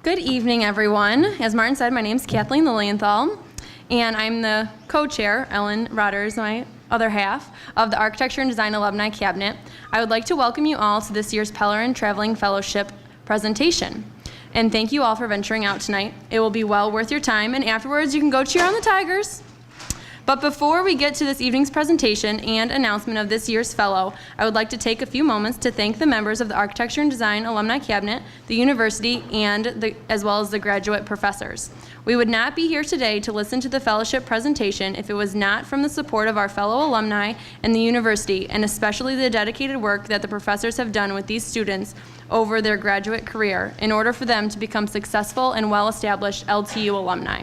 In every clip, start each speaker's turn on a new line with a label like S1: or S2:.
S1: Good evening, everyone. As Martin said, my name is Kathleen Lilienthal, and I'm the co-chair, Ellen Rotter is my other half, of the Architecture and Design Alumni Cabinet. I would like to welcome you all to this year's Pellerin Traveling Fellowship presentation. And thank you all for venturing out tonight. It will be well worth your time, and afterwards you can go cheer on the Tigers. But before we get to this evening's presentation and announcement of this year's fellow, I would like to take a few moments to thank the members of the Architecture and Design Alumni Cabinet, the university, and as well as the graduate professors. We would not be here today to listen to the fellowship presentation if it was not from the support of our fellow alumni and the university, and especially the dedicated work that the professors have done with these students over their graduate career in order for them to become successful and well-established LTU alumni.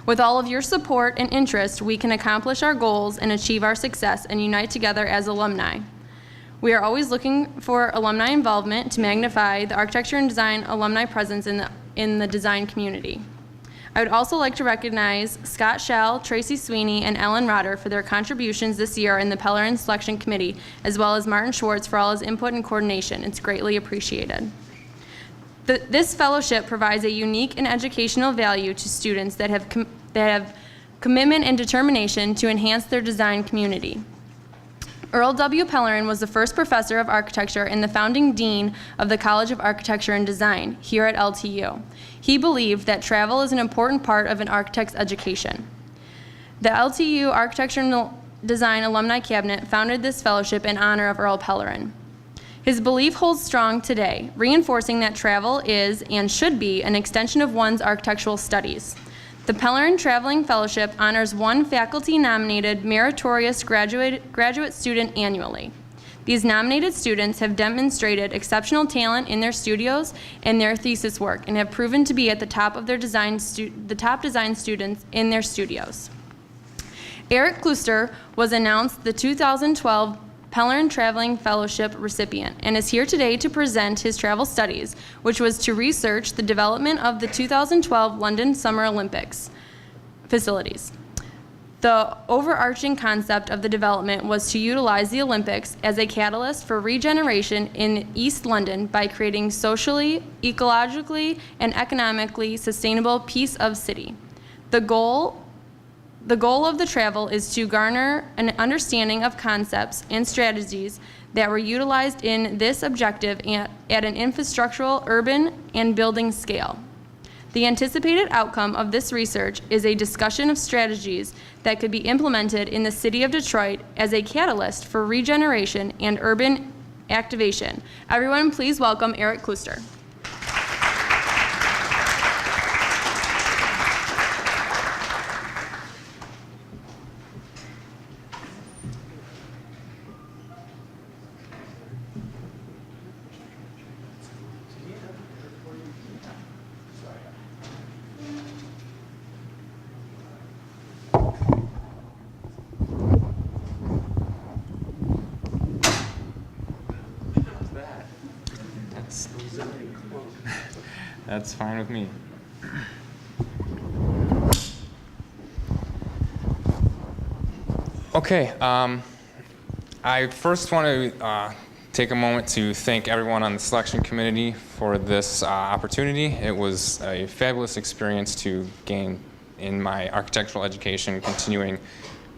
S1: With all of your support and interest, we can accomplish our goals and achieve our success and unite together as alumni. We are always looking for alumni involvement to magnify the architecture and design alumni presence in the design community. I would also like to recognize Scott Schell, Tracy Sweeney, and Ellen Rotter for their contributions this year in the Pellerin Selection Committee, as well as Martin Schwartz for all his input and coordination. It's greatly appreciated. This fellowship provides a unique and educational value to students that have commitment and determination to enhance their design community. Earl W. Pellerin was the first professor of architecture and the founding dean of the College of Architecture and Design here at LTU. He believed that travel is an important part of an architect's education. The LTU Architecture and Design Alumni Cabinet founded this fellowship in honor of Earl Pellerin. His belief holds strong today, reinforcing that travel is and should be an extension of one's architectural studies. The Pellerin Traveling Fellowship honors one faculty-nominated meritorious graduate student annually. These nominated students have demonstrated exceptional talent in their studios and their thesis work and have proven to be at the top of their top design students in their studios. Eric Klooster was announced the 2012 Pellerin Traveling Fellowship recipient and is here today to present his travel studies, which was to research the development of the 2012 London Summer Olympics facilities. The overarching concept of the development was to utilize the Olympics as a catalyst for regeneration in East London by creating socially, ecologically, and economically sustainable piece of city. The goal of the travel is to garner an understanding of concepts and strategies that were utilized in this objective at an infrastructural, urban, and building scale. The anticipated outcome of this research is a discussion of strategies that could be implemented in the city of Detroit as a catalyst for regeneration and urban activation. Everyone, please welcome Eric Klooster.
S2: That's fine with me. Okay, I first want to take a moment to thank everyone on the selection committee for this opportunity. It was a fabulous experience to gain in my architectural education, continuing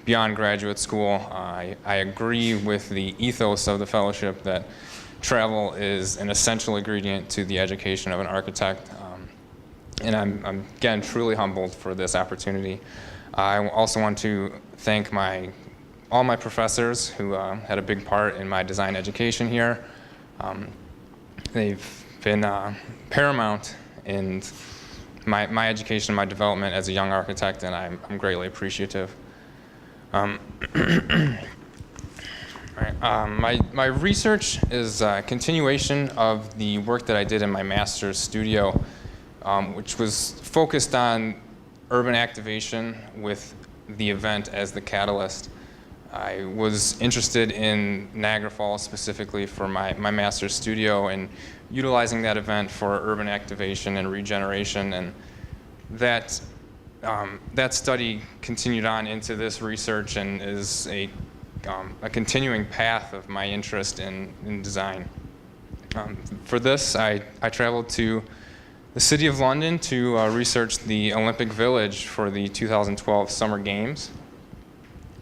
S2: beyond graduate school. I agree with the ethos of the fellowship that travel is an essential ingredient to the education of an architect, and I'm again truly humbled for this opportunity. I also want to thank all my professors who had a big part in my design education here. They've been paramount in my education, my development as a young architect, and I'm greatly appreciative. My research is a continuation of the work that I did in my master's studio, which was focused on urban activation with the event as the catalyst. I was interested in Niagara Falls specifically for my master's studio and utilizing that event for urban activation and regeneration, and that study continued on into this research and is a continuing path of my interest in design. For this, I traveled to the City of London to research the Olympic Village for the 2012 Summer Games.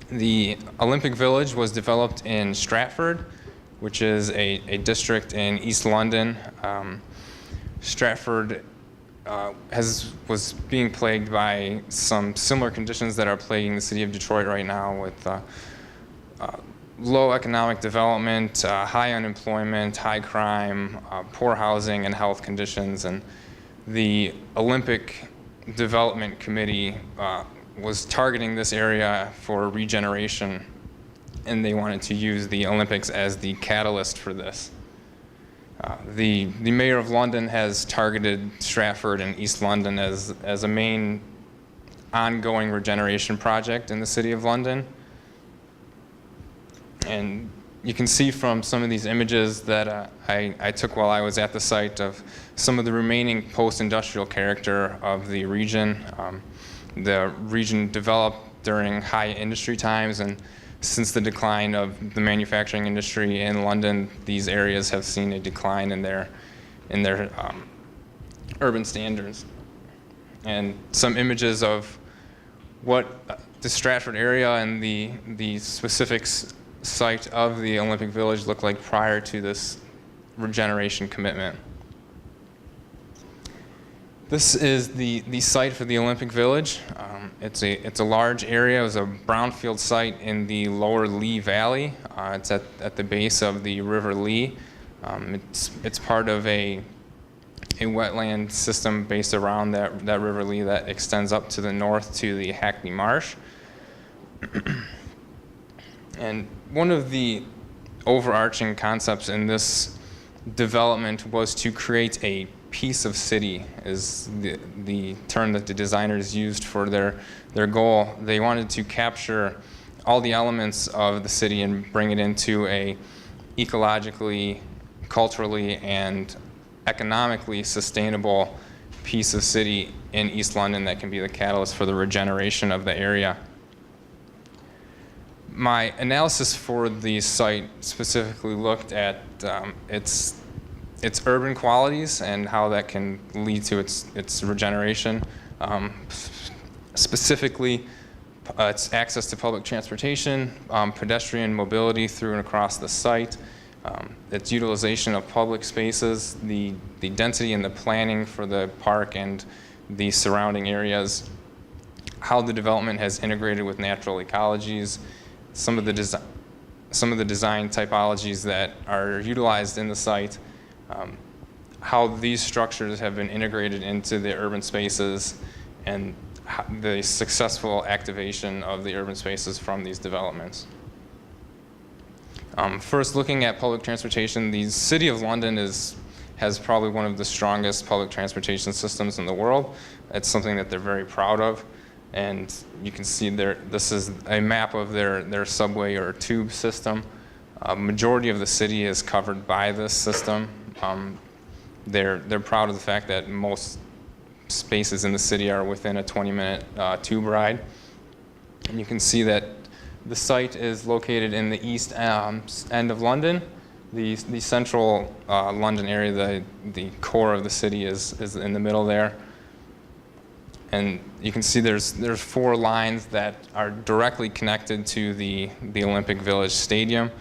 S2: The Olympic Village was developed in Stratford, which is a district in East London. Stratford was being plagued by some similar conditions that are plaguing the city of Detroit right now, with low economic development, high unemployment, high crime, poor housing and health conditions. And the Olympic Development Committee was targeting this area for regeneration, and they wanted to use the Olympics as the catalyst for this. The Mayor of London has targeted Stratford and East London as a main ongoing regeneration project in the City of London. And you can see from some of these images that I took while I was at the site of some of the remaining post-industrial character of the region. The region developed during high industry times, and since the decline of the manufacturing industry in London, these areas have seen a decline in their urban standards. And some images of what the Stratford area and the specific site of the Olympic Village looked like prior to this regeneration commitment. This is the site for the Olympic Village. It's a large area. It was a brownfield site in the lower Lee Valley. It's at the base of the River Lee. It's part of a wetland system based around that River Lee that extends up to the north to the Hackney Marsh. And one of the overarching concepts in this development was to create a piece of city, is the term that the designers used for their goal. They wanted to capture all the elements of the city and bring it into a ecologically, culturally, and economically sustainable piece of city in East London that can be the catalyst for the regeneration of the area. My analysis for the site specifically looked at its urban qualities and how that can lead to its regeneration. Specifically, its access to public transportation, pedestrian mobility through and across the site, its utilization of public spaces, the density and the planning for the park and the surrounding areas, how the development has integrated with natural ecologies, some of the design typologies that are utilized in the site, how these structures have been integrated into the urban spaces, and the successful activation of the urban spaces from these developments. First, looking at public transportation, the City of London has probably one of the strongest public transportation systems in the world. It's something that they're very proud of. And you can see this is a map of their subway or tube system. A majority of the city is covered by this system. They're proud of the fact that most spaces in the city are within a 20-minute tube ride. And you can see that the site is located in the east end of London. The central London area, the core of the city is in the middle there. And you can see there's 4 lines that are directly connected to the Olympic Village Stadium.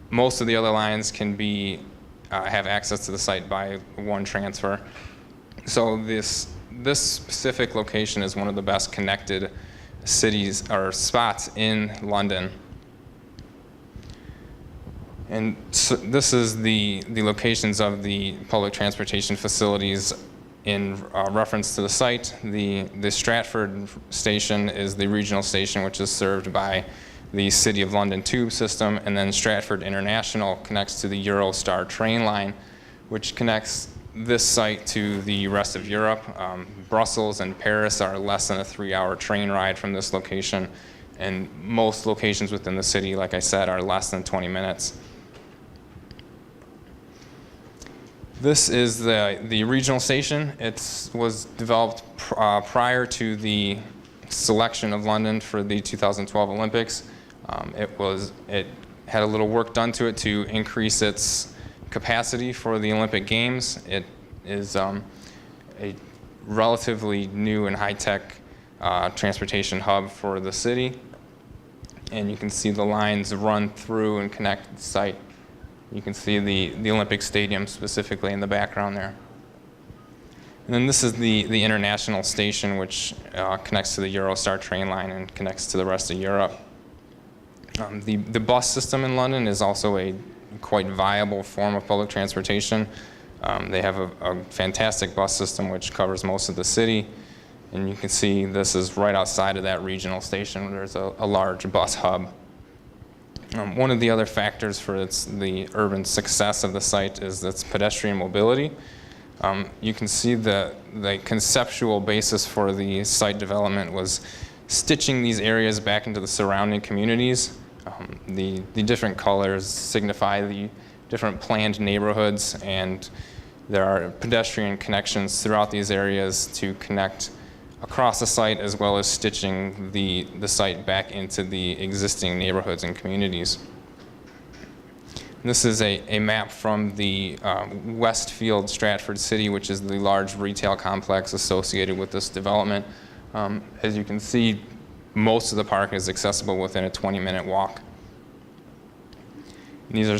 S2: Most of the other lines can have access to the site by one transfer. So this specific location is one of the best connected cities or spots in London. And so this is the locations of the public transportation facilities in reference to the site. The Stratford station is the regional station, which is served by the City of London tube system, and then Stratford International connects to the Eurostar train line, which connects this site to the rest of Europe. Brussels and Paris are less than a 3-hour train ride from this location, and most locations within the city, like I said, are less than 20 minutes. This is the regional station. It was developed prior to the selection of London for the 2012 Olympics. It had a little work done to it to increase its capacity for the Olympic Games. It is a relatively new and high-tech transportation hub for the city. And you can see the lines run through and connect the site. You can see the Olympic Stadium specifically in the background there. And then this is the international station, which connects to the Eurostar train line and connects to the rest of Europe. The bus system in London is also a quite viable form of public transportation. They have a fantastic bus system which covers most of the city. And you can see this is right outside of that regional station. There's a large bus hub. One of the other factors for the urban success of the site is its pedestrian mobility. You can see the conceptual basis for the site development was stitching these areas back into the surrounding communities. The different colors signify the different planned neighborhoods, and there are pedestrian connections throughout these areas to connect across the site, as well as stitching the site back into the existing neighborhoods and communities. This is a map from the Westfield Stratford City, which is the large retail complex associated with this development. As you can see, most of the park is accessible within a 20-minute walk. And these are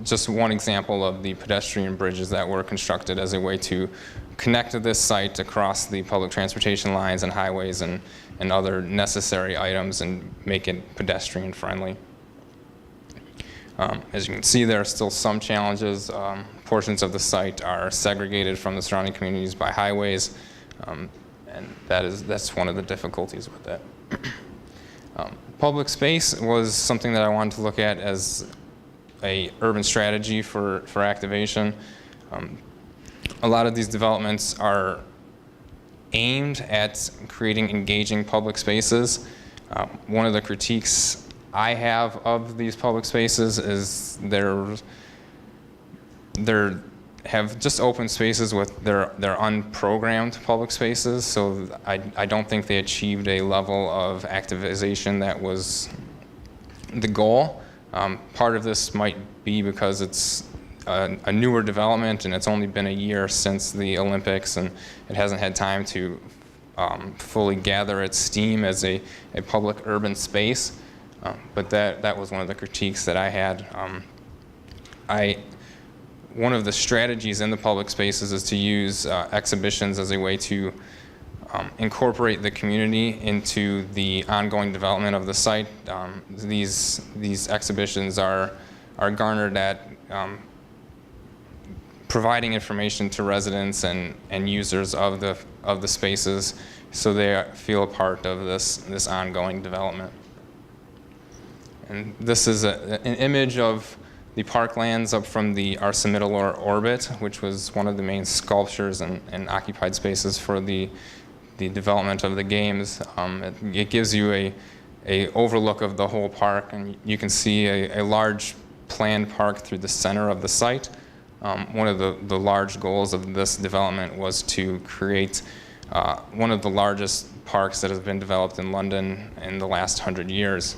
S2: just one example of the pedestrian bridges that were constructed as a way to connect this site across the public transportation lines and highways and other necessary items and make it pedestrian friendly. As you can see, there are still some challenges. Portions of the site are segregated from the surrounding communities by highways, and that's one of the difficulties with that. Public space was something that I wanted to look at as a urban strategy for activation. A lot of these developments are aimed at creating engaging public spaces. One of the critiques I have of these public spaces is they're have just open spaces with they're unprogrammed public spaces, so I don't think they achieved a level of activization that was the goal. Part of this might be because it's a newer development and it's only been a year since the Olympics, and it hasn't had time to fully gather its steam as a public urban space. But that was one of the critiques that I had. One of the strategies in the public spaces is to use exhibitions as a way to incorporate the community into the ongoing development of the site. These exhibitions are garnered at providing information to residents and users of the spaces, so they feel a part of this ongoing development. And this is an image of the parklands up from the Arsemidolor orbit, which was one of the main sculptures and occupied spaces for the development of the games. It gives you a overlook of the whole park, and you can see a large planned park through the center of the site. One of the large goals of this development was to create one of the largest parks that has been developed in London in the last 100 years.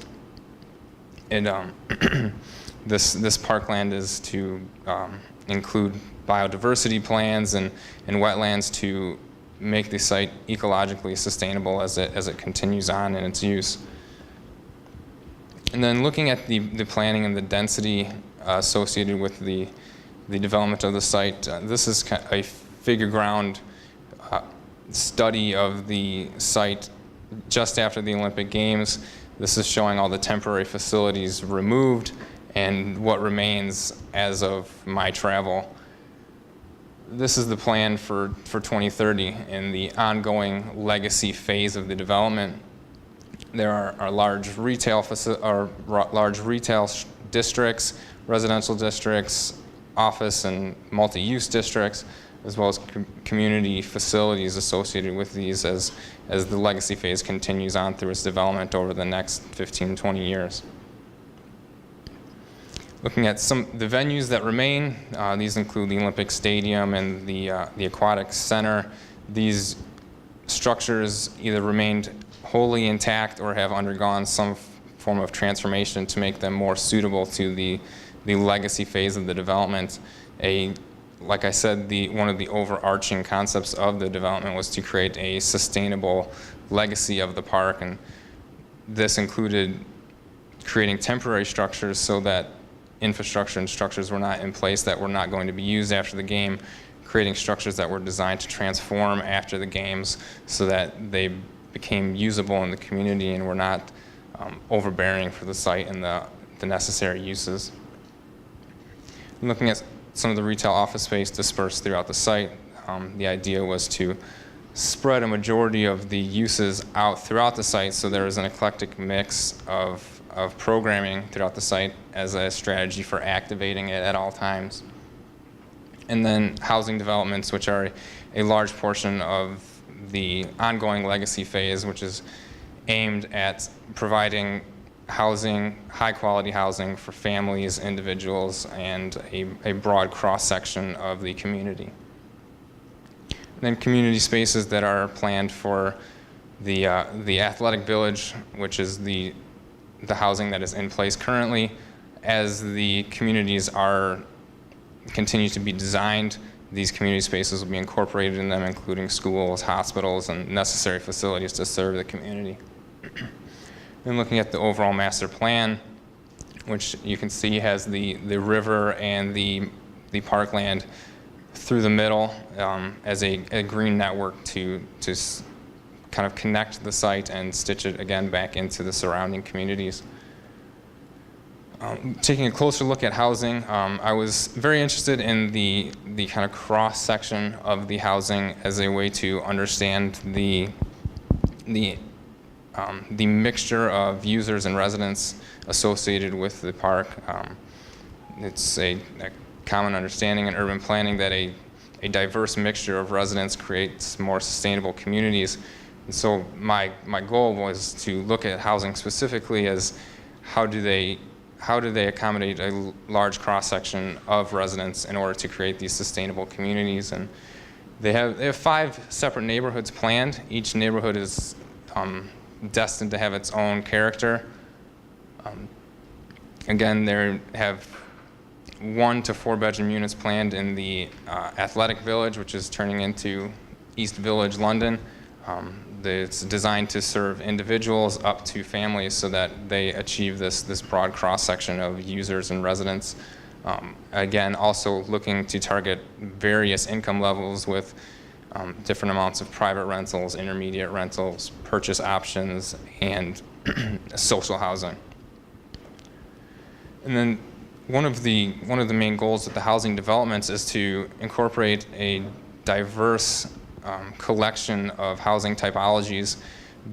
S2: This parkland is to include biodiversity plans and wetlands to make the site ecologically sustainable as it continues on in its use. And then looking at the planning and the density associated with the development of the site, this is a figure ground study of the site just after the Olympic Games. This is showing all the temporary facilities removed and what remains as of my travel. This is the plan for 2030 in the ongoing legacy phase of the development. There are large retail districts, residential districts, office and multi-use districts, as well as community facilities associated with these as the legacy phase continues on through its development over the next 15, 20 years. Looking at the venues that remain, these include the Olympic Stadium and the Aquatic Center. These structures either remained wholly intact or have undergone some form of transformation to make them more suitable to the legacy phase of the development. A like I said, one of the overarching concepts of the development was to create a sustainable legacy of the park, and this included creating temporary structures so that infrastructure and structures were not in place that were not going to be used after the game, creating structures that were designed to transform after the games so that they became usable in the community and were not overbearing for the site and the necessary uses. Looking at some of the retail office space dispersed throughout the site, the idea was to spread a majority of the uses out throughout the site so there was an eclectic mix of programming throughout the site as a strategy for activating it at all times. And then housing developments, which are a large portion of the ongoing legacy phase, which is aimed at providing housing, high-quality housing for families, individuals, and a broad cross-section of the community. And then community spaces that are planned for the athletic village, which is the housing that is in place currently. As the communities continue to be designed, these community spaces will be incorporated in them, including schools, hospitals, and necessary facilities to serve the community. And looking at the overall master plan, which you can see has the river and the parkland through the middle as a green network to kind of connect the site and stitch it again back into the surrounding communities. Taking a closer look at housing, I was very interested in the kind of cross-section of the housing as a way to understand the mixture of users and residents associated with the park. It's a common understanding in urban planning that a diverse mixture of residents creates more sustainable communities. And so my goal was to look at housing specifically as how do they accommodate a large cross-section of residents in order to create these sustainable communities. And they have 5 separate neighborhoods planned. Each neighborhood is destined to have its own character. Again, they have 1 to 4 bedroom units planned in the athletic village, which is turning into East Village, London. It's designed to serve individuals up to families so that they achieve this broad cross-section of users and residents. Again, also looking to target various income levels with different amounts of private rentals, intermediate rentals, purchase options, and social housing. And then one of the main goals of the housing developments is to incorporate a diverse collection of housing typologies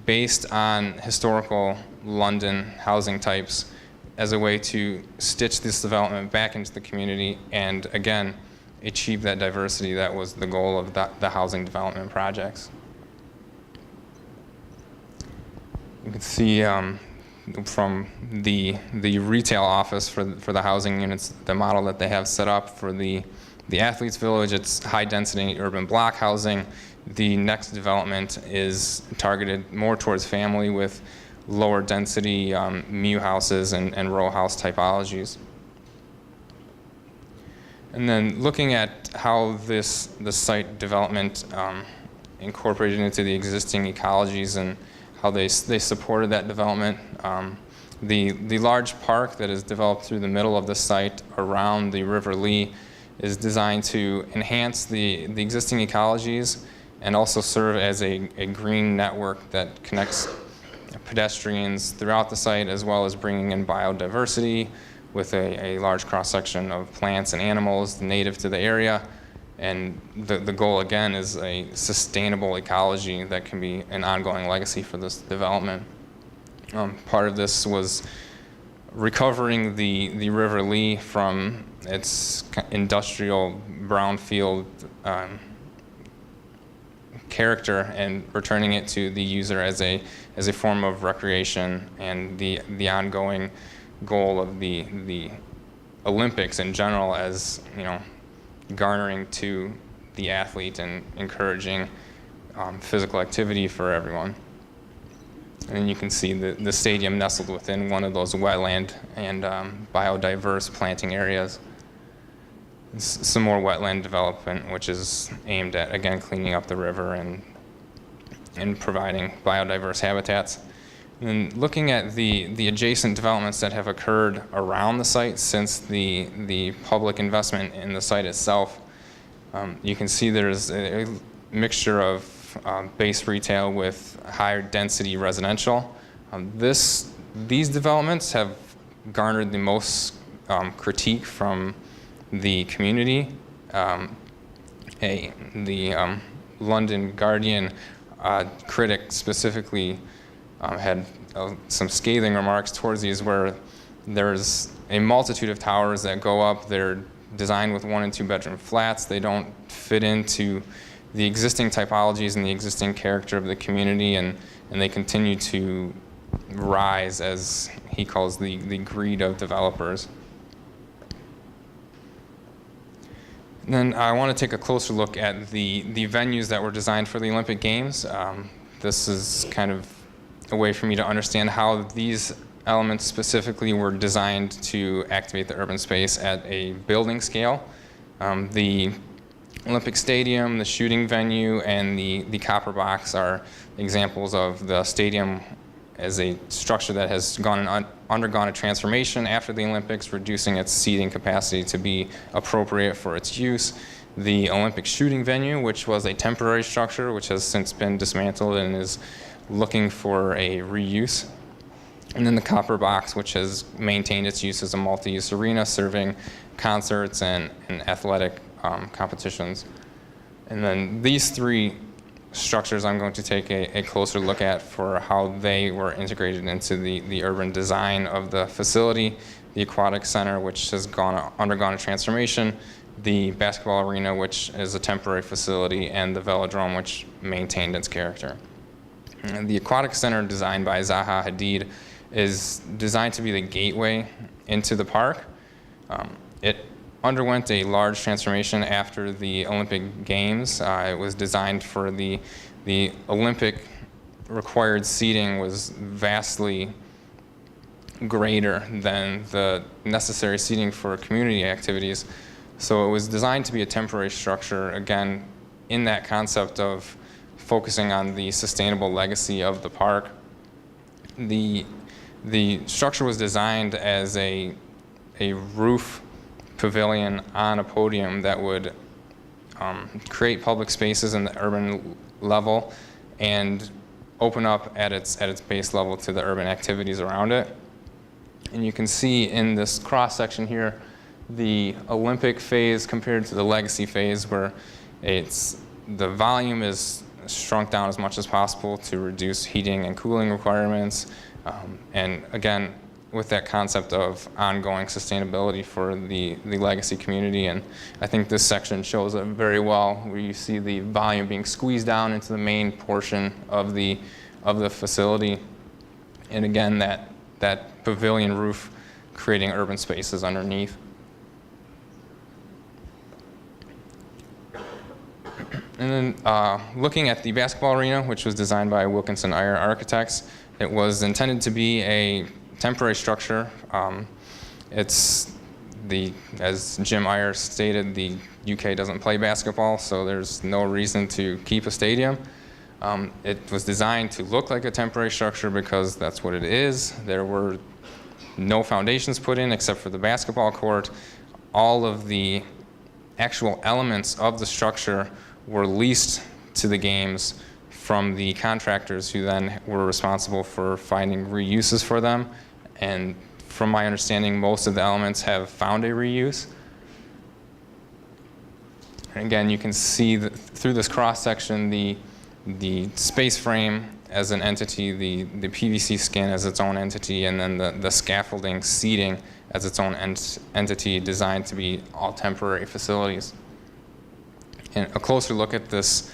S2: based on historical London housing types as a way to stitch this development back into the community and, again, achieve that diversity that was the goal of the housing development projects. You can see from the retail office for the housing units, the model that they have set up for the athletes village, it's high density urban block housing. The next development is targeted more towards family with lower density MU houses and row house typologies. And then looking at how the site development incorporated into the existing ecologies and how they supported that development. The large park that is developed through the middle of the site around the River Lee is designed to enhance the existing ecologies and also serve as a green network that connects pedestrians throughout the site, as well as bringing in biodiversity with a large cross-section of plants and animals native to the area. And the goal, again, is a sustainable ecology that can be an ongoing legacy for this development. Part of this was recovering the River Lee from its industrial brownfield character and returning it to the user as a form of recreation and the ongoing goal of the Olympics in general, as garnering to the athlete and encouraging physical activity for everyone. And then you can see the stadium nestled within one of those wetland and biodiverse planting areas. some more wetland development, which is aimed at, again, cleaning up the river and providing biodiverse habitats. And looking at the adjacent developments that have occurred around the site since the public investment in the site itself, you can see there's a mixture of base retail with higher density residential. These developments have garnered the most critique from the community. The London Guardian critic specifically had some scathing remarks towards these, where there's a multitude of towers that go up. They're designed with 1 and 2 bedroom flats. They don't fit into the existing typologies and the existing character of the community, and they continue to rise, as he calls the greed of developers. And then I want to take a closer look at the venues that were designed for the Olympic Games. This is kind of a way for me to understand how these elements specifically were designed to activate the urban space at a building scale. The Olympic Stadium, the shooting venue, and the copper box are examples of the stadium as a structure that has undergone a transformation after the Olympics, reducing its seating capacity to be appropriate for its use. The Olympic shooting venue, which was a temporary structure, which has since been dismantled and is looking for a reuse. And then the copper box, which has maintained its use as a multi-use arena, serving concerts and athletic competitions. And then these 3 structures I'm going to take a closer look at for how they were integrated into the urban design of the facility. The Aquatic Center, which has undergone a transformation, the basketball arena, which is a temporary facility, and the velodrome, which maintained its character. And the Aquatic Center, designed by Zaha Hadid, is designed to be the gateway into the park. It underwent a large transformation after the Olympic Games. It was designed for the Olympic required seating was vastly greater than the necessary seating for community activities. So it was designed to be a temporary structure, again, in that concept of focusing on the sustainable legacy of the park. The structure was designed as a roof pavilion on a podium that would create public spaces in the urban level and open up at its base level to the urban activities around it. And you can see in this cross section here the Olympic phase compared to the legacy phase, where the volume is shrunk down as much as possible to reduce heating and cooling requirements, and again, with that concept of ongoing sustainability for the legacy community. And I think this section shows it very well, where you see the volume being squeezed down into the main portion of the facility. And again, that pavilion roof creating urban spaces underneath. And then looking at the basketball arena, which was designed by Wilkinson Eyre Architects, it was intended to be a temporary structure. As Jim Eyre stated, the UK doesn't play basketball, so there's no reason to keep a stadium. It was designed to look like a temporary structure because that's what it is. There were no foundations put in except for the basketball court. All of the actual elements of the structure were leased to the games from the contractors, who then were responsible for finding reuses for them. And from my understanding, most of the elements have found a reuse. And again, you can see through this cross section the space frame as an entity, the PVC skin as its own entity, and then the scaffolding seating as its own entity, designed to be all temporary facilities. And a closer look at this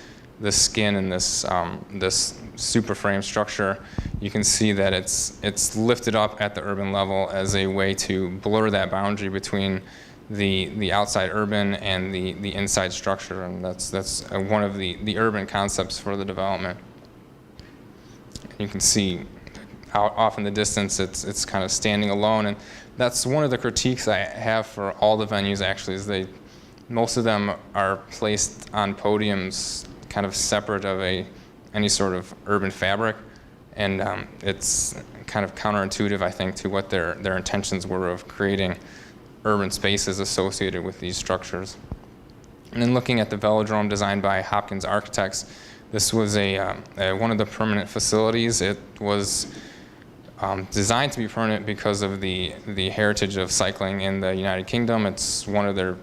S2: skin and this super frame structure, you can see that it's lifted up at the urban level as a way to blur that boundary between the outside urban and the inside structure, and that's one of the urban concepts for the development. You can see how off in the distance it's kind of standing alone, and that's one of the critiques I have for all the venues. Actually, is Most of them are placed on podiums kind of separate of any sort of urban fabric, and it's kind of counterintuitive, I think, to what their intentions were of creating urban spaces associated with these structures. And then looking at the velodrome designed by Hopkins architects, this was one of the permanent facilities. It was designed to be permanent because of the heritage of cycling in the United Kingdom. It's one of their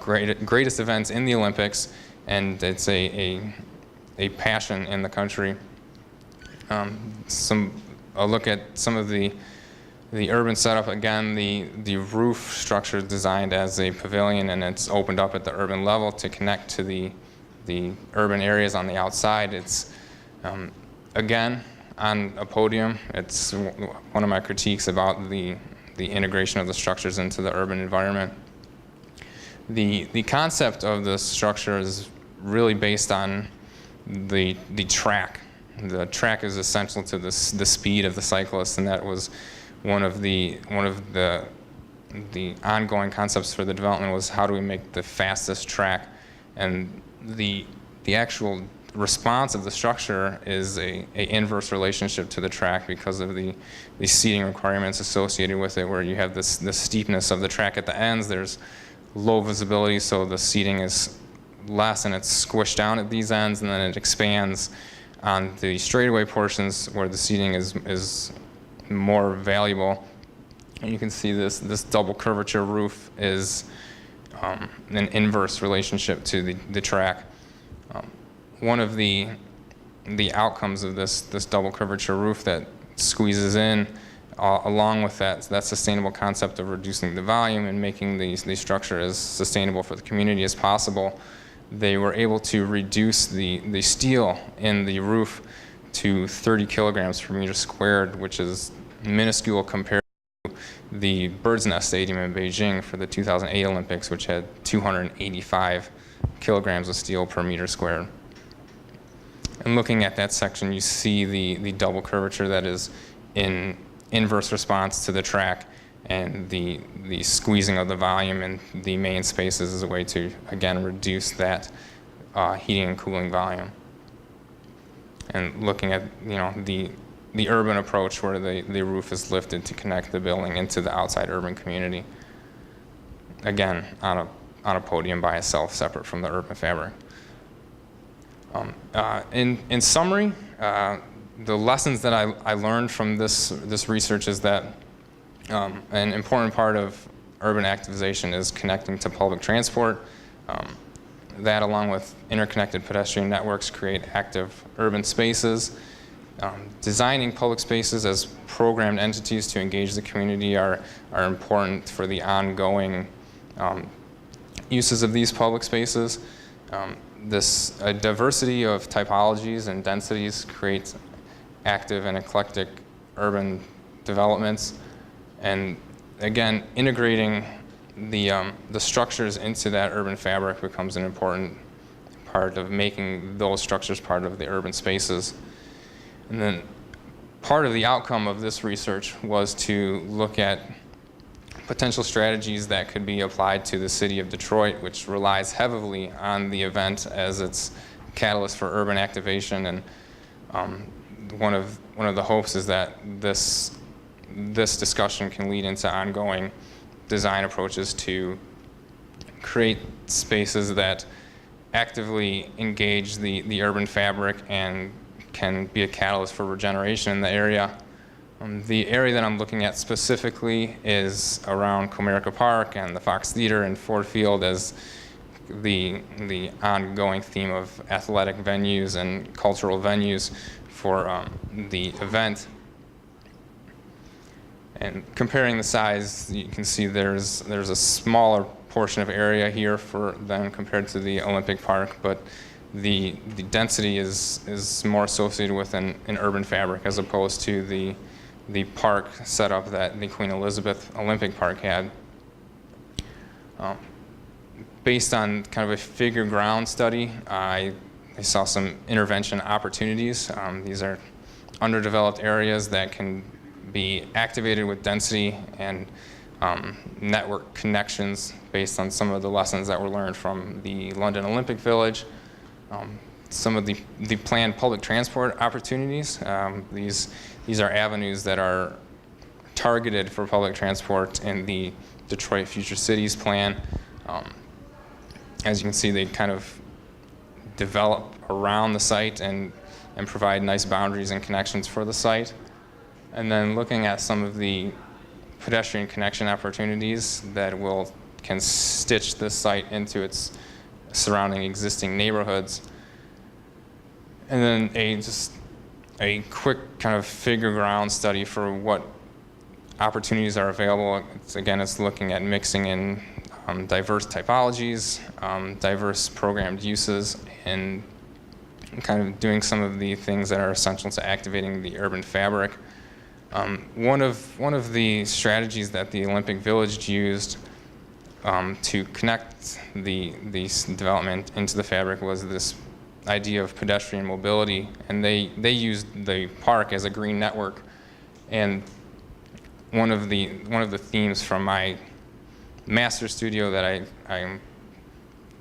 S2: greatest events in the Olympics, and it's a passion in the country. A look at some of the urban setup. Again, the roof structure is designed as a pavilion, and it's opened up at the urban level to connect to the urban areas on the outside. It's again on a podium. It's one of my critiques about the integration of the structures into the urban environment. The concept of this structure is really based on the track. The track is essential to the speed of the cyclist, and that was one of the ongoing concepts for the development was how do we make the fastest track, and the actual response of the structure is a inverse relationship to the track because of the seating requirements associated with it, where you have the steepness of the track at the ends. There's low visibility, so the seating is less and it's squished down at these ends, and then it expands on the straightaway portions where the seating is more valuable. And you can see this double curvature roof is an inverse relationship to the track. One of the outcomes of this double curvature roof that squeezes in, along with that sustainable concept of reducing the volume and making the structure as sustainable for the community as possible, they were able to reduce the steel in the roof to 30 kilograms per meter squared, which is minuscule compared to the Bird's Nest Stadium in Beijing for the 2008 Olympics, which had 285 kilograms of steel per meter squared. And looking at that section, you see the double curvature that is in inverse response to the track, and the squeezing of the volume in the main spaces is a way to, again, reduce that heating and cooling volume. And looking at the urban approach where the roof is lifted to connect the building into the outside urban community, again on a podium by itself, separate from the urban fabric. In summary, the lessons that I learned from this research is that an important part of urban activization is connecting to public transport. That, along with interconnected pedestrian networks, create active urban spaces. Designing public spaces as programmed entities to engage the community are important for the ongoing uses of these public spaces. A diversity of typologies and densities creates active and eclectic urban developments. And again, integrating the structures into that urban fabric becomes an important part of making those structures part of the urban spaces. And then part of the outcome of this research was to look at potential strategies that could be applied to the city of Detroit, which relies heavily on the event as its catalyst for urban activation. And one of the hopes is that this discussion can lead into ongoing design approaches to create spaces that actively engage the urban fabric and can be a catalyst for regeneration in the area. The area that I'm looking at specifically is around Comerica Park and the Fox Theater and Ford Field as the ongoing theme of athletic venues and cultural venues for the event. And comparing the size, you can see there's a smaller portion of area here for them compared to the Olympic Park, but the density is more associated with an urban fabric as opposed to the park setup that the Queen Elizabeth Olympic Park had. Based on kind of a figure ground study, I saw some intervention opportunities. These are underdeveloped areas that can be activated with density and network connections based on some of the lessons that were learned from the London Olympic Village, some of the planned public transport opportunities. These are avenues that are targeted for public transport in the Detroit Future Cities plan. As you can see, they kind of develop around the site and provide nice boundaries and connections for the site. And then looking at some of the pedestrian connection opportunities that can stitch this site into its surrounding existing neighborhoods. And then just a quick kind of figure ground study for what opportunities are available. It's looking at mixing in diverse typologies, diverse programmed uses, and kind of doing some of the things that are essential to activating the urban fabric. One of the strategies that the Olympic Village used to connect the development into the fabric was this idea of pedestrian mobility, and they used the park as a green network. And one of the themes from my master studio that I'm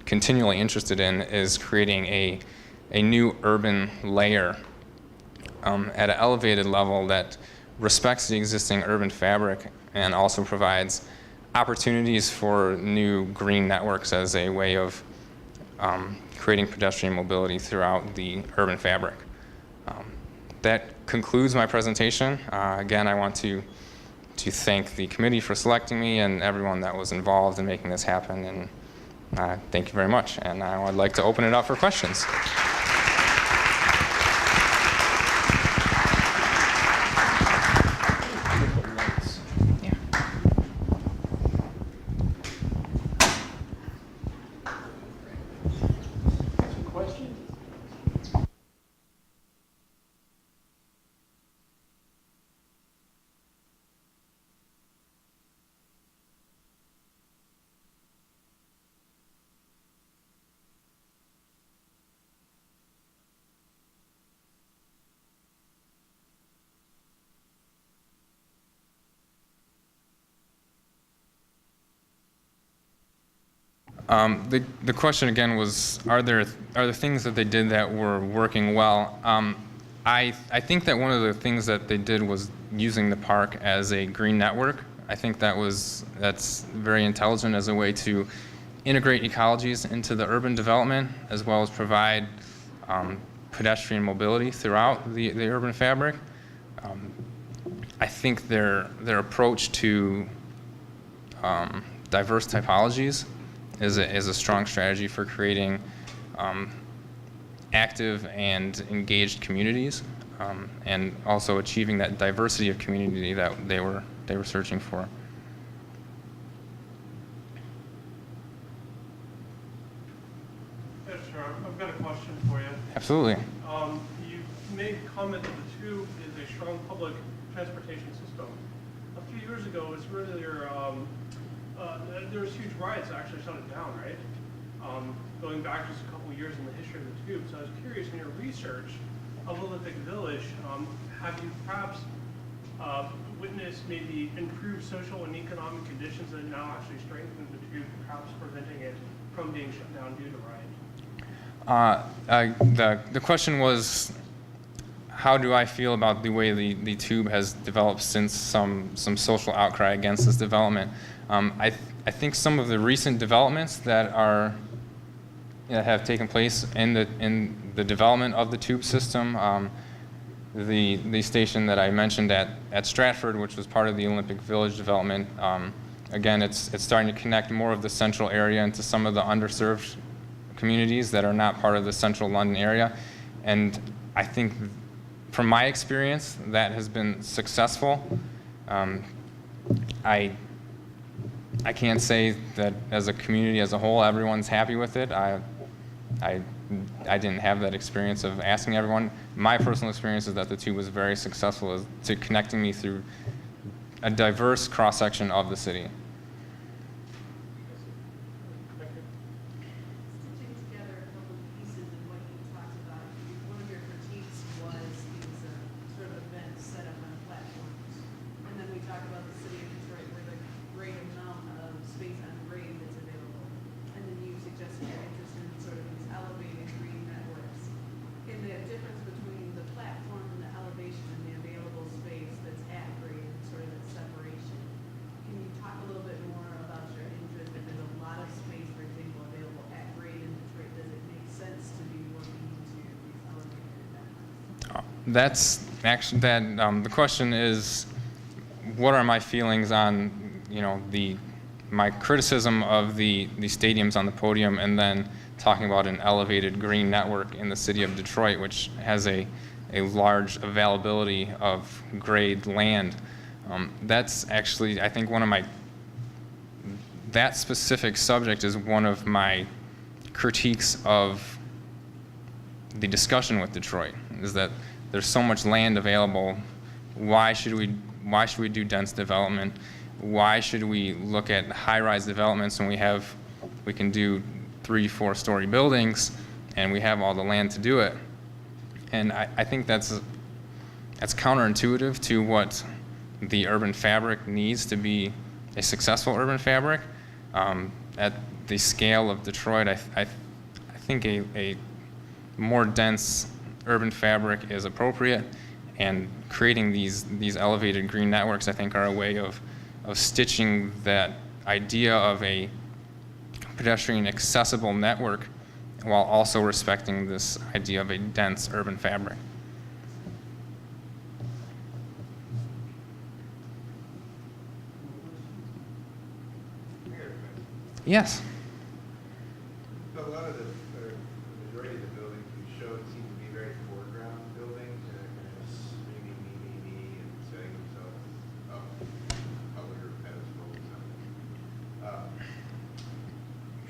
S2: continually interested in is creating a new urban layer at an elevated level that respects the existing urban fabric and also provides opportunities for new green networks as a way of creating pedestrian mobility throughout the urban fabric. That concludes my presentation. Again, I want to thank the committee for selecting me and everyone that was involved in making this happen, and thank you very much. And I would like to open it up for questions. The question again was, are there things that they did that were working well? I think that one of the things that they did was using the park as a green network. I think that's very intelligent as a way to integrate ecologies into the urban development, as well as provide pedestrian mobility throughout the urban fabric. I think their approach to diverse typologies is a strong strategy for creating active and engaged communities, and also achieving that diversity of community that they were searching for.
S3: Yeah, sure. I've got a question for you.
S2: Absolutely.
S3: You made comment that the tube is a strong public transportation system. A few years ago, it was really there was huge riots that actually shut it down, right? Going back just a couple of years in the history of the tube. So I was curious, in your research of Olympic Village, have you perhaps witnessed maybe improved social and economic conditions that now actually strengthen the tube, perhaps preventing it from being shut down due to riots?
S2: The question was, how do I feel about the way the tube has developed since some social outcry against this development? I think some of the recent developments that have taken place in the development of the tube system, the station that I mentioned at Stratford, which was part of the Olympic Village development, again, it's starting to connect more of the central area into some of the underserved communities that are not part of the central London area. And I think, from my experience, that has been successful. I can't say that as a community as a whole, everyone's happy with it. I didn't have that experience of asking everyone. My personal experience is that the tube was very successful to connecting me through a diverse cross-section of the city.
S4: Stitching together a couple of pieces of what you talked about, one of your critiques was these sort of events set up on platforms. And then we talk about the city of Detroit, where the great
S2: That's actually the question is, what are my feelings on my criticism of the stadiums on the podium, and then talking about an elevated green network in the city of Detroit, which has a large availability of grade land. That's actually, I think, that specific subject is one of my critiques of the discussion with Detroit, is that there's so much land available. Why should we do dense development? Why should we look at high-rise developments when we can do 3-4 story buildings and we have all the land to do it? And I think that's counterintuitive to what the urban fabric needs to be a successful urban fabric. At the scale of Detroit, I think a more dense urban fabric is appropriate, and creating these elevated green networks, I think, are a way of stitching that idea of a pedestrian accessible network while also respecting this idea of a dense urban fabric. Yes.
S5: So a lot of the majority of the buildings we showed seem to be very foreground buildings, and kind of screaming me, and setting themselves up, color pedestal or something.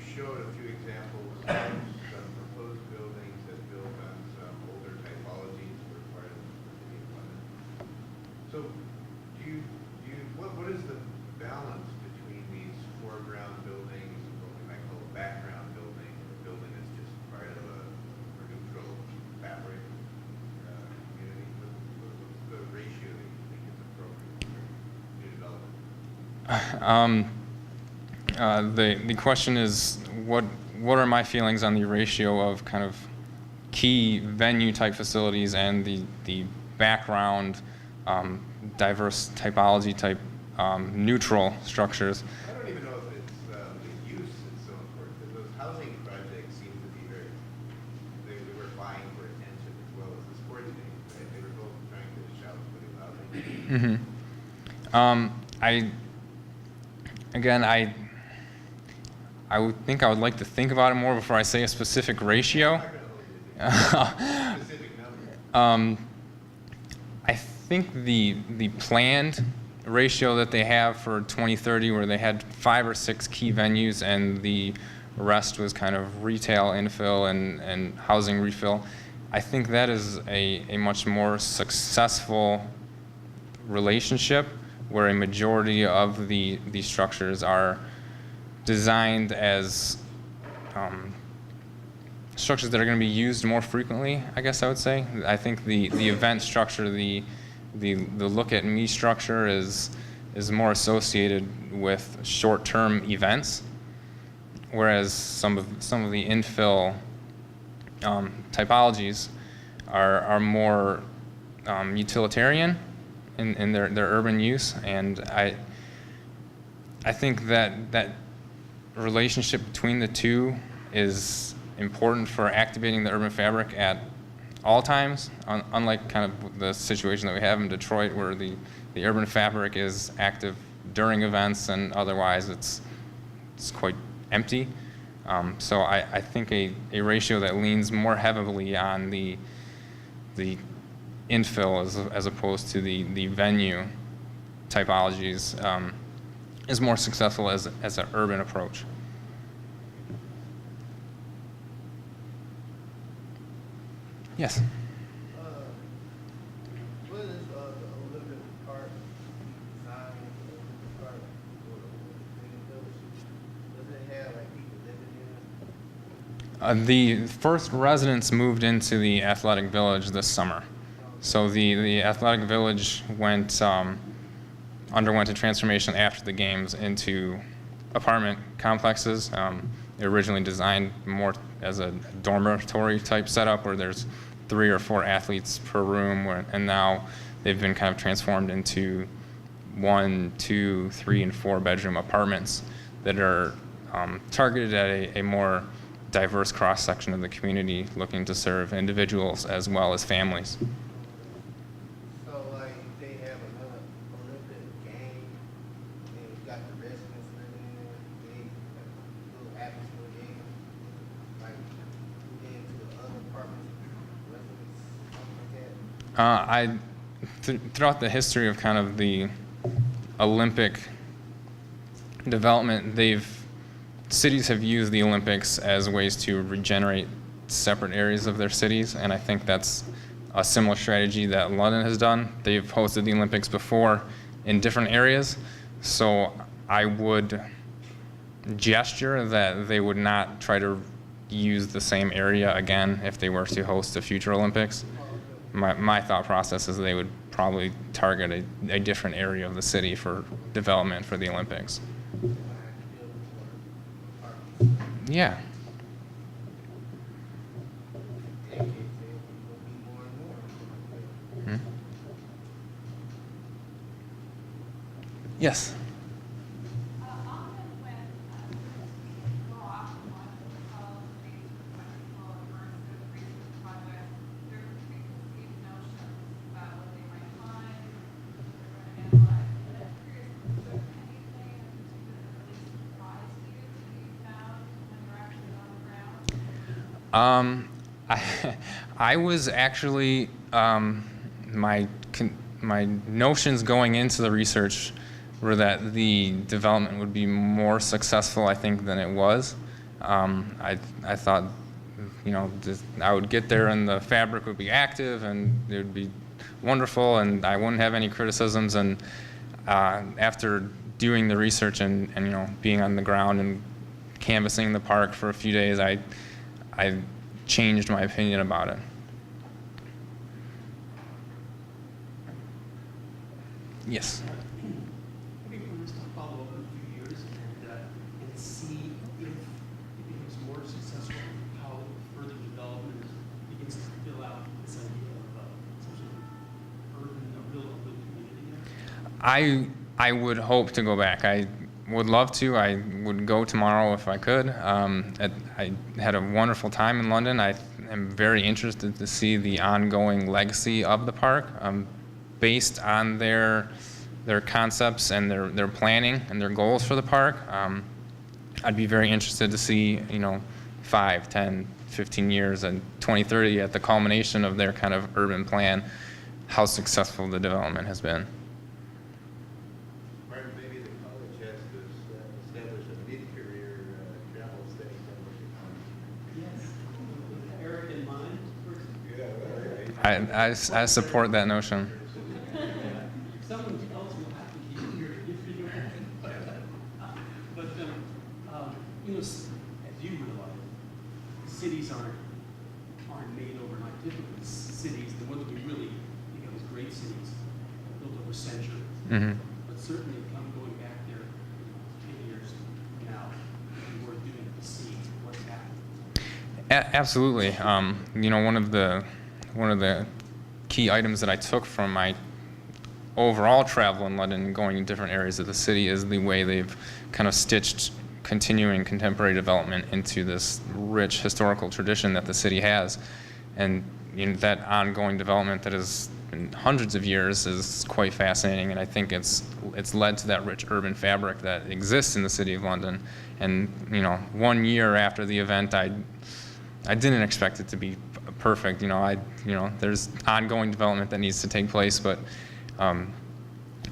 S5: You showed a few examples of some proposed buildings that built on some older typologies were part of the city of London. So what is the balance between these foreground buildings and what we might call a background building, or a building that's just part of a neutral fabric community? What's the ratio that you think is appropriate for new development?
S2: The question is, what are my feelings on the ratio of kind of key venue type facilities and the background diverse typology type neutral structures?
S5: I don't even know if it's the use that's so important, because those housing projects seem to be they were vying for attention as well as the sports games, right? They were both trying to shout pretty loudly. I would think I would like to think about it more before I say a specific ratio. I'm not going to hold you to a specific number.
S2: I think the planned ratio that they have for 2030, where they had 5 or 6 key venues and the rest was kind of retail infill and housing refill, I think that is a much more successful relationship, where a majority of the structures are designed as structures that are going to be used more frequently, I guess I would say. I think the event structure, the look at me structure is more associated with short-term events, whereas some of the infill typologies are more utilitarian in their urban use, and I think that relationship between the two is important for activating the urban fabric at all times, unlike kind of the situation that we have in Detroit, where the urban fabric is active during events and otherwise it's quite empty. So I think a ratio that leans more heavily on the infill as opposed to the venue typologies is more successful as an urban approach. Yes.
S5: What is the Olympic Park design, Olympic Park, or does it have like people living in it?
S2: The first residents moved into the athletic village this summer. So the athletic village underwent a transformation after the games into apartment complexes. They originally designed more as a dormitory type setup where there's 3 or 4 athletes per room, and now they've been kind of transformed into 1, 2, 3, and 4 bedroom apartments that are targeted at a more diverse cross section of the community, looking to serve individuals as well as families. Throughout the history of kind of the Olympic development, cities have used the Olympics as ways to regenerate separate areas of their cities, and I think that's a similar strategy that London has done. They've hosted the Olympics before in different areas, so I would gesture that they would not try to use the same area again if they were to host a future Olympics. My thought process is they would probably target a different area of the city for development for the Olympics. Yeah. Hmm? Yes. I was actually my notions going into the research were that the development would be more successful, I think, than it was. I thought, I would get there and the fabric would be active and it would be wonderful and I wouldn't have any criticisms. And after doing the research and being on the ground and canvassing the park for a few days, I changed my opinion about it. Yes.
S6: Maybe we can follow up in a few years and see if it becomes more successful, how further development begins to fill out this idea of some sort of a real community.
S2: I would hope to go back. I would love to. I would go tomorrow if I could. I had a wonderful time in London. I am very interested to see the ongoing legacy of the park, based on their concepts and their planning and their goals for the park. I'd be very interested to see, 5, 10, 15 years and 2030 at the culmination of their kind of urban plan, how successful the development has been.
S5: Maybe the college has to establish a mid-career travel study fellowship.
S6: Yes. With Eric in mind, first.
S2: I support that notion.
S6: Someone else will have to keep your but as you realize, cities aren't made overnight. Typically, cities, the ones we really think of as great cities, are built over centuries.
S2: Mm-hmm.
S6: But certainly, going back there 10 years from now, it'd be worth doing to see what's happening.
S2: Absolutely. One of the key items that I took from my overall travel in London, going in different areas of the city, is the way they've kind of stitched continuing contemporary development into this rich historical tradition that the city has. And that ongoing development that has been hundreds of years is quite fascinating, and I think it's led to that rich urban fabric that exists in the city of London. And 1 year after the event, I didn't expect it to be perfect. There's ongoing development that needs to take place, but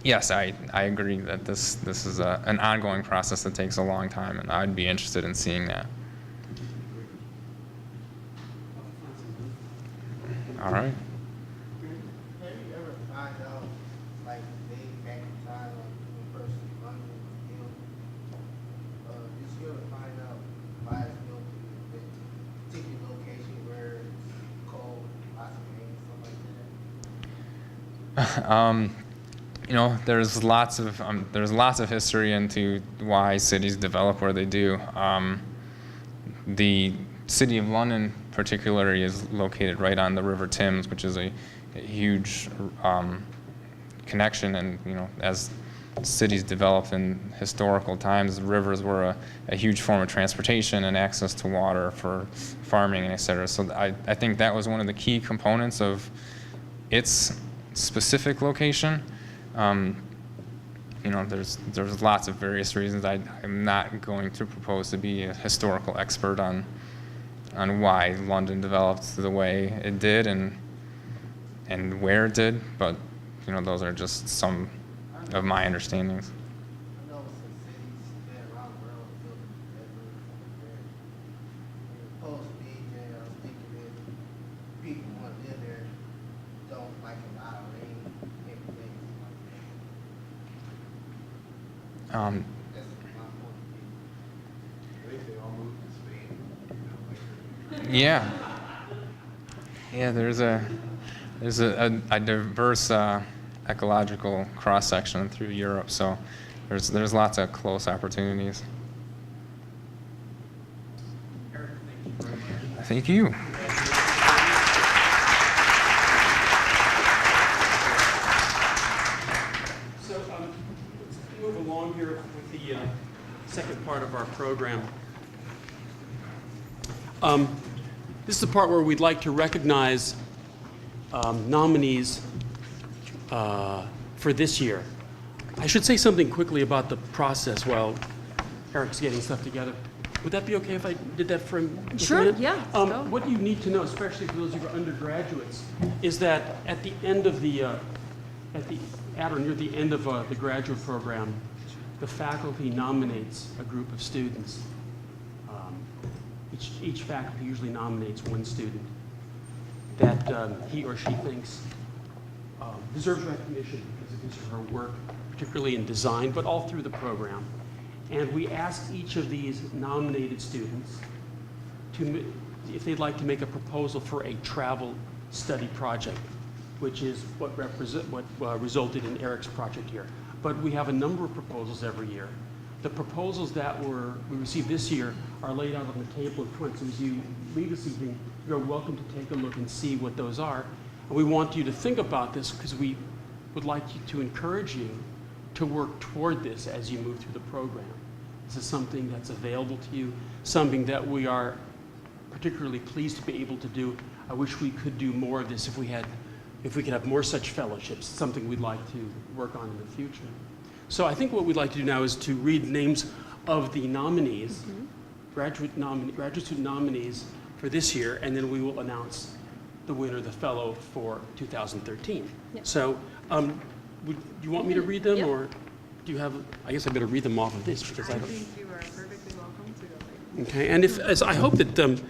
S2: yes, I agree that this is an ongoing process that takes a long time, and I'd be interested in seeing that. All right.
S7: Have you ever find out, like, day back in time, like, when first London was built, did you ever find out why it's built in a particular location where it's cold, lots of rain, stuff like that?
S2: There's lots of history into why cities develop where they do. The City of London, particularly, is located right on the River Thames, which is a huge connection. And as cities developed in historical times, rivers were a huge form of transportation and access to water for farming and et cetera. So I think that was one of the key components of its specific location. There's lots of various reasons. I'm not going to propose to be a historical expert on why London developed the way it did, and and where did, but those are just some of my understandings.
S7: I know some cities around the world building bedrooms there. Post BJ, I was thinking if people want to live there, don't like a lot of rain, everything like that. That's my point of view.
S5: I think they all moved to Spain.
S2: Yeah. Yeah, there's a diverse ecological cross section through Europe, so there's lots of close opportunities.
S6: Eric, thank you very much.
S2: Thank you.
S6: So let's move along here with the second part of our program. This is the part where we'd like to recognize nominees for this year. I should say something quickly about the process while Eric's getting stuff together. Would that be okay if I did that for him? Just a
S1: Sure,
S6: minute?
S1: yeah, go.
S6: What you need to know, especially for those of you who are undergraduates, is that at the end of at or near the end of the graduate program, the faculty nominates a group of students. Each faculty usually nominates one student that he or she thinks deserves recognition because of his or her work, particularly in design, but all through the program. And we ask each of these nominated students if they'd like to make a proposal for a travel study project, which is what resulted in Eric's project here. But we have a number of proposals every year. The proposals that we received this year are laid out on the table in front. So as you leave this evening, you're welcome to take a look and see what those are. And we want you to think about this because we would like to encourage you to work toward this as you move through the program. This is something that's available to you, something that we are particularly pleased to be able to do. I wish we could do more of this if we could have more such fellowships, something we'd like to work on in the future. So I think what we'd like to do now is to read names of the nominees, graduate student nominees for this year, and then we will announce the winner, the fellow for 2013.
S1: Yep.
S6: So would you want me to read them,
S1: Yep.
S6: or do you have, I guess I better read them off of this because I don't.
S4: think you are perfectly welcome to go.
S6: Okay, and as I hope that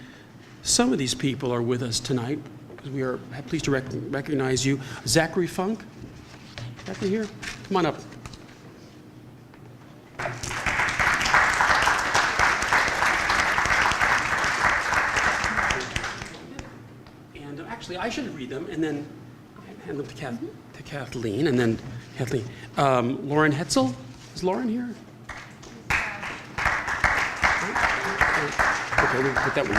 S6: some of these people are with us tonight, because we are pleased to recognize you. Zachary Funk, Zachary here, come on up. And actually, I should read them and then hand them to Kathleen, and then Kathleen. Lauren Hetzel, is Lauren here? Okay, we'll put that one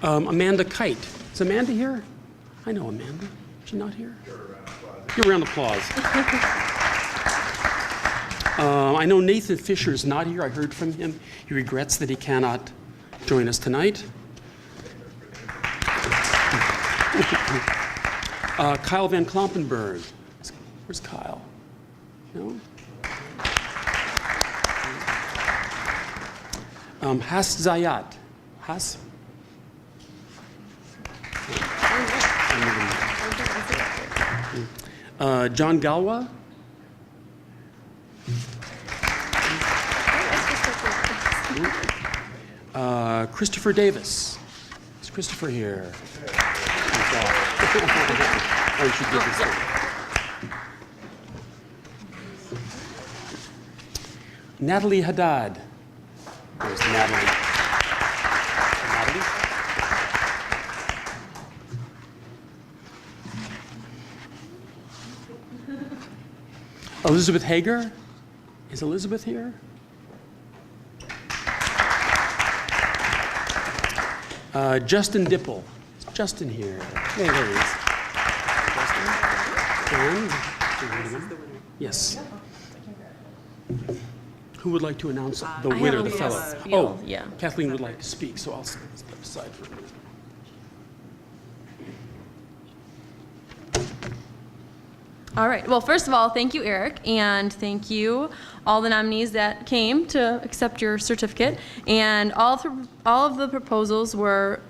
S6: down. Amanda Kite, is Amanda here? I know Amanda. Is she not here? Give her a round of applause. I know Nathan Fisher is not here. I heard from him. He regrets that he cannot join us tonight. Kyle Van Klompenberg. Where's Kyle? No? Has Zayat. Has? John Galwa. Christopher Davis. Is Christopher here? I should give this one. Natalie Haddad. Where's Natalie? Elizabeth Hager. Is Elizabeth here? Justin Dipple. Is Justin here? Hey, there he is. Justin? Yes. Who would like to announce the winner, the fellow?
S1: spiel, yeah.
S6: Kathleen would like to speak, so I'll step aside for a minute.
S1: All right. Well, first of all, thank you, Eric, and thank you all the nominees that came to accept your certificate. And all of the proposals were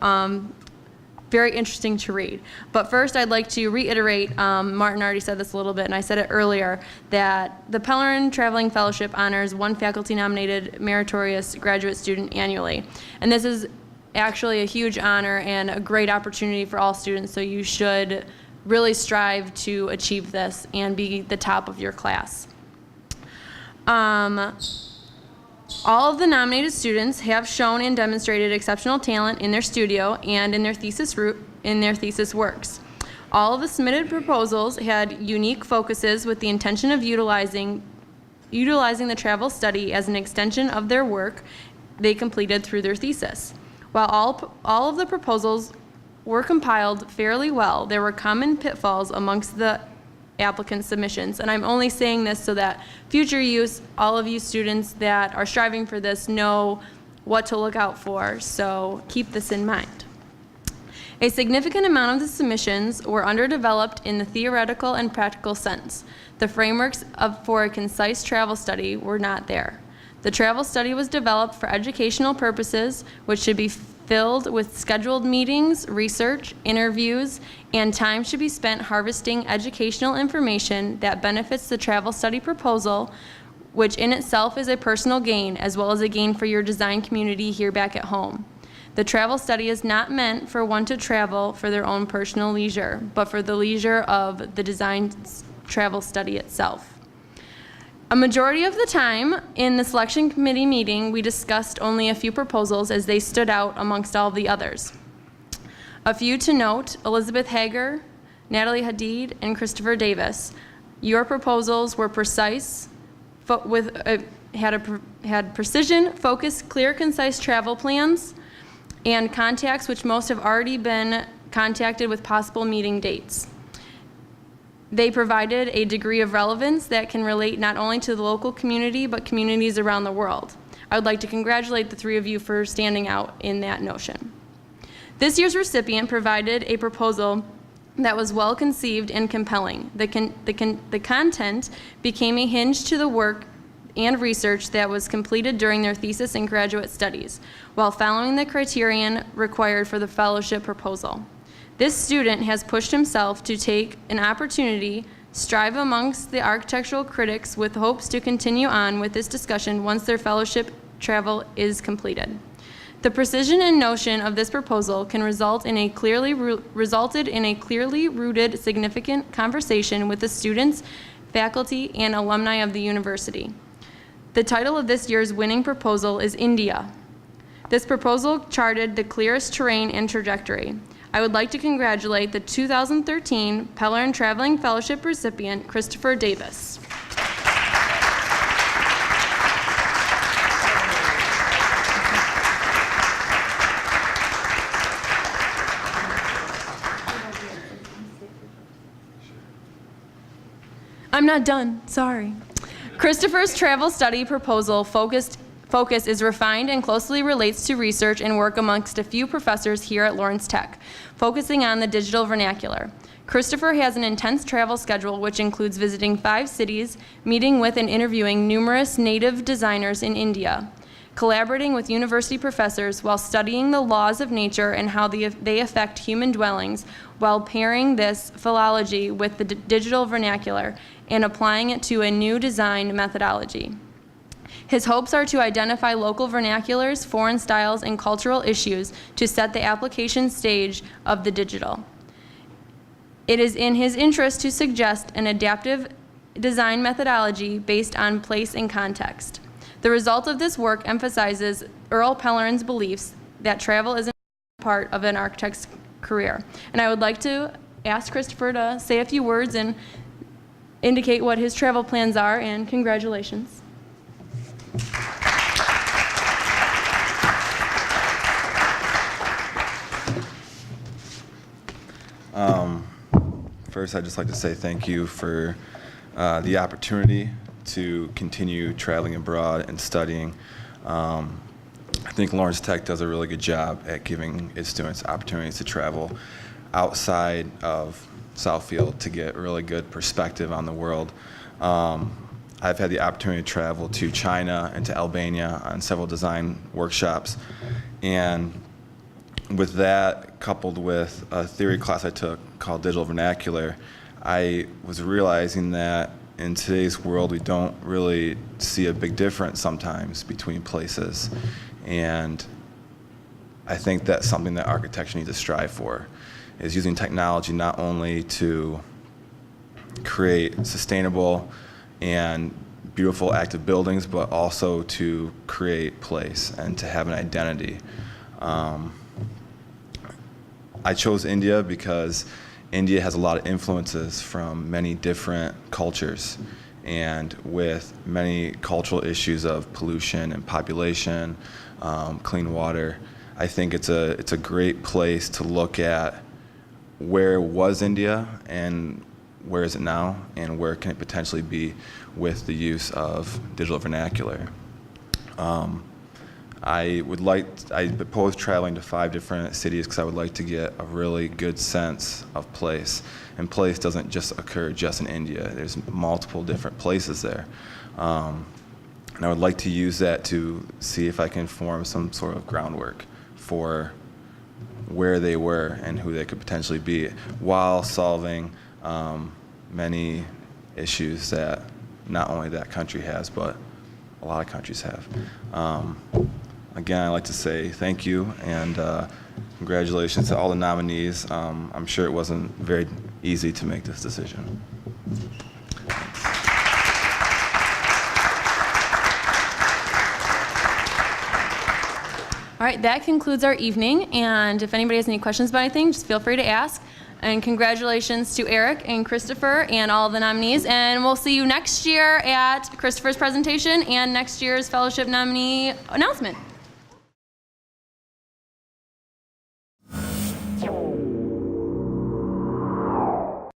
S1: very interesting to read. But first, I'd like to reiterate, Martin already said this a little bit, and I said it earlier, that the Pellerin Traveling Fellowship honors one faculty-nominated meritorious graduate student annually. And this is actually a huge honor and a great opportunity for all students, so you should really strive to achieve this and be the top of your class. All of the nominated students have shown and demonstrated exceptional talent in their studio and in their thesis works. All of the submitted proposals had unique focuses with the intention of utilizing the travel study as an extension of their work they completed through their thesis. While all of the proposals were compiled fairly well, there were common pitfalls amongst the applicant submissions. And I'm only saying this so that future use, all of you students that are striving for this know what to look out for, so keep this in mind. A significant amount of the submissions were underdeveloped in the theoretical and practical sense. The frameworks for a concise travel study were not there. The travel study was developed for educational purposes, which should be filled with scheduled meetings, research, interviews, and time should be spent harvesting educational information that benefits the travel study proposal, which in itself is a personal gain as well as a gain for your design community here back at home. The travel study is not meant for one to travel for their own personal leisure, but for the leisure of the design travel study itself. A majority of the time in the selection committee meeting, we discussed only a few proposals as they stood out amongst all of the others. A few to note: Elizabeth Hager, Natalie Hadid, and Christopher Davis. Your proposals were precise, had precision, focused, clear, concise travel plans, and contacts which most have already been contacted with possible meeting dates. They provided a degree of relevance that can relate not only to the local community, but communities around the world. I would like to congratulate the three of you for standing out in that notion. This year's recipient provided a proposal that was well conceived and compelling. The content became a hinge to the work and research that was completed during their thesis and graduate studies, while following the criterion required for the fellowship proposal. This student has pushed himself to take an opportunity, strive amongst the architectural critics with hopes to continue on with this discussion once their fellowship travel is completed. The precision and notion of this proposal can resulted in a clearly rooted, significant conversation with the students, faculty, and alumni of the university. The title of this year's winning proposal is India. This proposal charted the clearest terrain and trajectory. I would like to congratulate the 2013 Pellerin Traveling Fellowship recipient, Christopher Davis. I'm not done, sorry. Christopher's travel study proposal focus is refined and closely relates to research and work amongst a few professors here at Lawrence Tech, focusing on the digital vernacular. Christopher has an intense travel schedule which includes visiting 5 cities, meeting with and interviewing numerous native designers in India, collaborating with university professors while studying the laws of nature and how they affect human dwellings, while pairing this philology with the digital vernacular and applying it to a new design methodology. His hopes are to identify local vernaculars, foreign styles, and cultural issues to set the application stage of the digital. It is in his interest to suggest an adaptive design methodology based on place and context. The result of this work emphasizes Earl Pellerin's beliefs that travel is an important part of an architect's career. And I would like to ask Christopher to say a few words and indicate what his travel plans are, and congratulations.
S8: First, I'd just like to say thank you for the opportunity to continue traveling abroad and studying. I think Lawrence Tech does a really good job at giving its students opportunities to travel outside of Southfield to get really good perspective on the world. I've had the opportunity to travel to China and to Albania on several design workshops, and with that, coupled with a theory class I took called Digital Vernacular, I was realizing that in today's world, we don't really see a big difference sometimes between places. And I think that's something that architecture needs to strive for, is using technology not only to create sustainable and beautiful active buildings, but also to create place and to have an identity. I chose India because India has a lot of influences from many different cultures, and with many cultural issues of pollution and population, clean water, I think it's a great place to look at where was India and where is it now, and where can it potentially be with the use of digital vernacular. I propose traveling to 5 different cities because I would like to get a really good sense of place. And place doesn't just occur just in India. There's multiple different places there. And I would like to use that to see if I can form some sort of groundwork for where they were and who they could potentially be, while solving many issues that not only that country has, but a lot of countries have. Again, I'd like to say thank you and congratulations to all the nominees. I'm sure it wasn't very easy to make this decision.
S1: All right, that concludes our evening, and if anybody has any questions about anything, just feel free to ask. And congratulations to Eric and Christopher and all of the nominees, and we'll see you next year at Christopher's presentation and next year's fellowship nominee announcement.